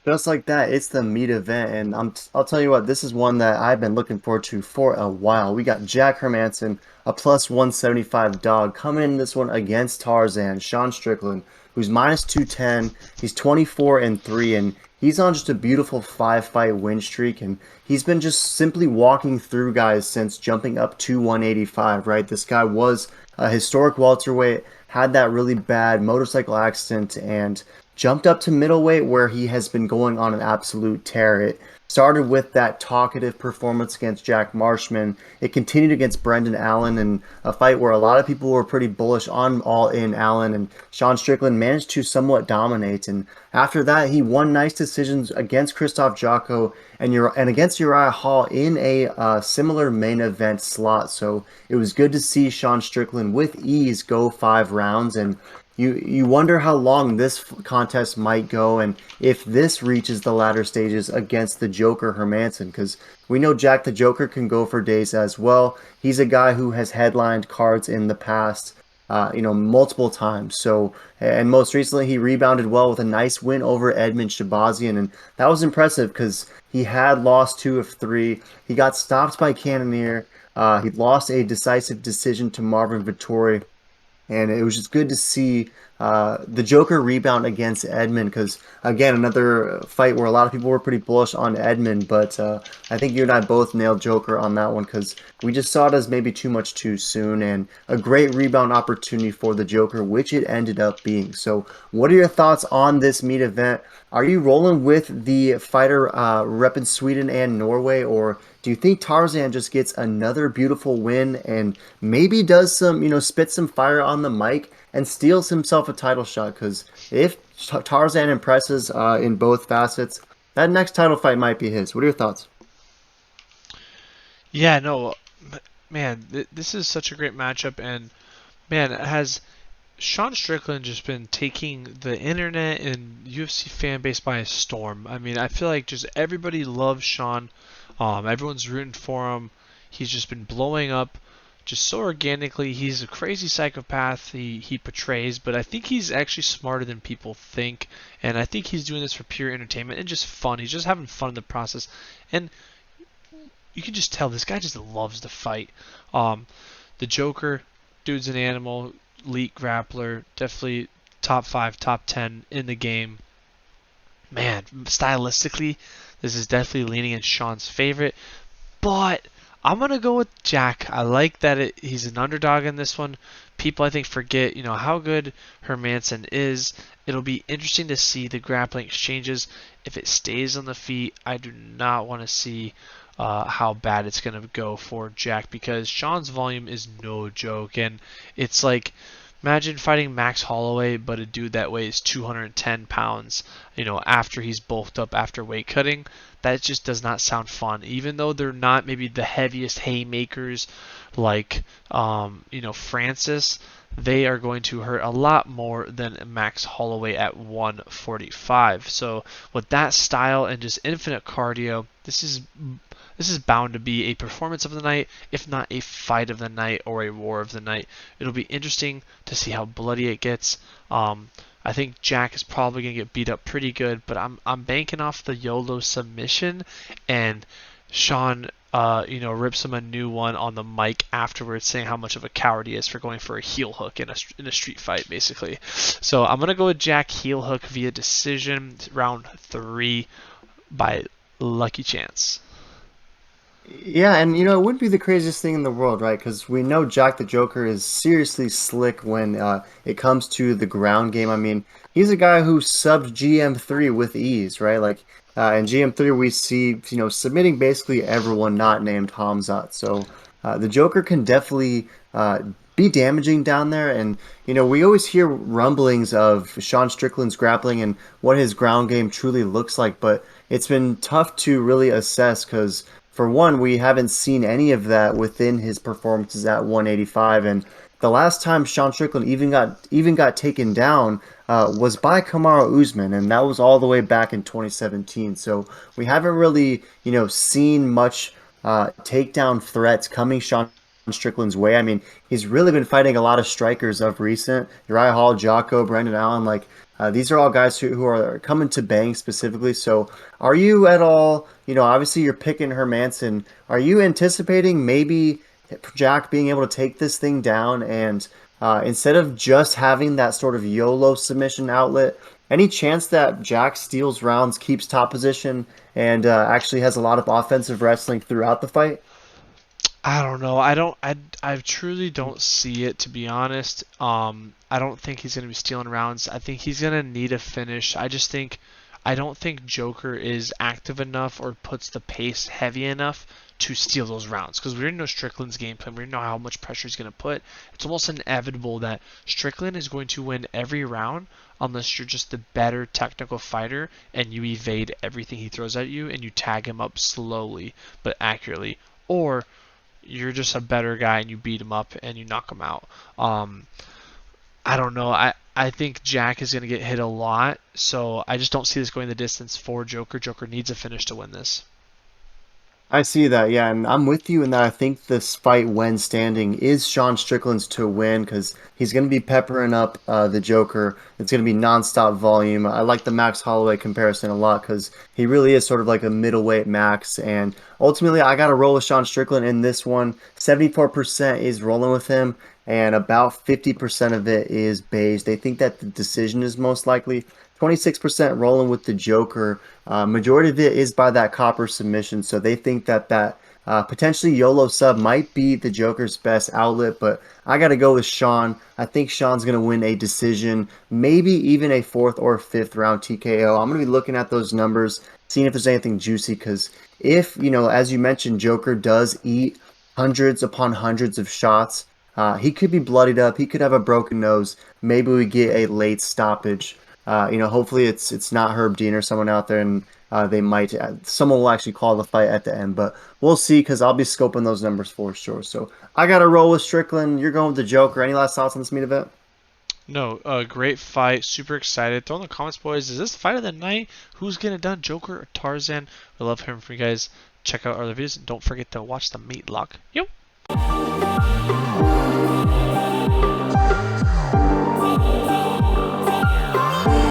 Just like that, it's the meat event, and I'll tell you what, this is one that I've been looking forward to for a while. We got Jack Hermansson, a plus 175 dog, coming in this one against Tarzan, Sean Strickland, who's minus 210. He's 24 and 3, and he's on just a beautiful 5 fight win streak, and he's been just simply walking through guys since jumping up to 185, right? This guy was a historic welterweight, had that really bad motorcycle accident, and jumped up to middleweight where he has been going on an absolute tear. It started with that talkative performance against Jack Marshman. It continued against Brendan Allen in a fight where a lot of people were pretty bullish on all in Allen, and Sean Strickland managed to somewhat dominate. And after that, he won nice decisions against Christoph Jocko and against Uriah Hall in a similar main event slot. So it was good to see Sean Strickland with ease go 5 rounds, and you wonder how long this contest might go and if this reaches the latter stages against the Joker Hermansson, because we know Jack the Joker can go for days as well. He's a guy who has headlined cards in the past, multiple times. So, and most recently he rebounded well with a nice win over Edmund Shabazian, and that was impressive because he had lost 2 of 3. He got stopped by Cannonier. He lost a decisive decision to Marvin Vittori, and it was just good to see the Joker rebound against Edmund because, again, another fight where a lot of people were pretty bullish on Edmund, but I think you and I both nailed Joker on that one because we just saw it as maybe too much too soon, and a great rebound opportunity for the Joker, which it ended up being. So what are your thoughts on this meat event? Are you rolling with the fighter repping Sweden and Norway, or do you think Tarzan just gets another beautiful win and maybe does some, spit some fire on the mic and steals himself a title shot? Because if Tarzan impresses in both facets, that next title fight might be his. What are your thoughts? Yeah, no, man, this is such a great matchup, and man, has Sean Strickland just been taking the internet and UFC fan base by a storm. I mean, I feel like just everybody loves Sean. Everyone's rooting for him. He's just been blowing up just so organically. He's a crazy psychopath he portrays, but I think he's actually smarter than people think. And I think he's doing this for pure entertainment and just fun. He's just having fun in the process. And you can just tell this guy just loves to fight. Um, the Joker, dude's an animal, elite grappler, definitely top 5, top 10 in the game. Man, stylistically, this is definitely leaning in Sean's favorite, but I'm gonna go with Jack. I like that he's an underdog in this one. People, I think, forget how good Hermanson is. It'll be interesting to see the grappling exchanges. If it stays on the feet, I do not want to see how bad it's gonna go for Jack because Sean's volume is no joke, and it's like imagine fighting Max Holloway, but a dude that weighs 210 pounds, after he's bulked up after weight cutting. That just does not sound fun. Even though they're not maybe the heaviest haymakers like, Francis, they are going to hurt a lot more than Max Holloway at 145. So with that style and just infinite cardio, this is bound to be a performance of the night, if not a fight of the night or a war of the night. It'll be interesting to see how bloody it gets. I think Jack is probably gonna get beat up pretty good, but I'm banking off the YOLO submission, and Sean, rips him a new one on the mic afterwards, saying how much of a coward he is for going for a heel hook in a street fight, basically. So I'm gonna go with Jack heel hook via decision, round 3 by lucky chance. Yeah, and it wouldn't be the craziest thing in the world, right? Because we know Jack the Joker is seriously slick when it comes to the ground game. I mean, he's a guy who subbed GM3 with ease, right? Like in GM3, we see submitting basically everyone not named Hamzat. So the Joker can definitely be damaging down there, and we always hear rumblings of Sean Strickland's grappling and what his ground game truly looks like, but it's been tough to really assess because for one, we haven't seen any of that within his performances at 185, and the last time Sean Strickland even got taken down was by Kamaru Usman, and that was all the way back in 2017. So we haven't really, seen much takedown threats coming Sean Strickland's way. I mean, he's really been fighting a lot of strikers of recent. Uriah Hall, Jocko, Brendan Allen. Like, These are all guys who are coming to bang specifically. So, are you at all, obviously you're picking Hermanson. Are you anticipating maybe Jack being able to take this thing down and instead of just having that sort of YOLO submission outlet, any chance that Jack steals rounds, keeps top position, and actually has a lot of offensive wrestling throughout the fight? I don't know. I truly don't see it, to be honest. I don't think he's gonna be stealing rounds. I think he's gonna need a finish. I don't think Joker is active enough or puts the pace heavy enough to steal those rounds because we already know Strickland's game plan. We already know how much pressure he's gonna put. It's almost inevitable that Strickland is going to win every round unless you're just the better technical fighter and you evade everything he throws at you and you tag him up slowly but accurately, or you're just a better guy and you beat him up and you knock him out. Um, I don't know. I think Jack is going to get hit a lot, so I just don't see this going the distance for Joker. Joker needs a finish to win this. I see that, yeah, and I'm with you in that I think this fight, when standing, is Sean Strickland's to win because he's going to be peppering up the Joker. It's going to be nonstop volume. I like the Max Holloway comparison a lot because he really is sort of like a middleweight Max, and ultimately I got to roll with Sean Strickland in this one. 74% is rolling with him, and about 50% of it is based. They think that the decision is most likely. 26% rolling with the Joker. Majority of it is by that copper submission, so they think that potentially YOLO sub might be the Joker's best outlet, but I got to go with Sean. I think Sean's going to win a decision, maybe even a fourth or fifth round TKO. I'm going to be looking at those numbers, seeing if there's anything juicy, because if, as you mentioned, Joker does eat hundreds upon hundreds of shots, he could be bloodied up. He could have a broken nose. Maybe we get a late stoppage. Hopefully it's not Herb Dean or someone out there, and they might someone will actually call the fight at the end, but we'll see because I'll be scoping those numbers for sure. So I got to roll with Strickland. You're going with the Joker. Any last thoughts on this meat event? No, great fight. Super excited. Throw in the comments, boys. Is this fight of the night? Who's getting it done? Joker or Tarzan? We love hearing from you guys. Check out our other videos. And don't forget to watch the meat lock. Yep.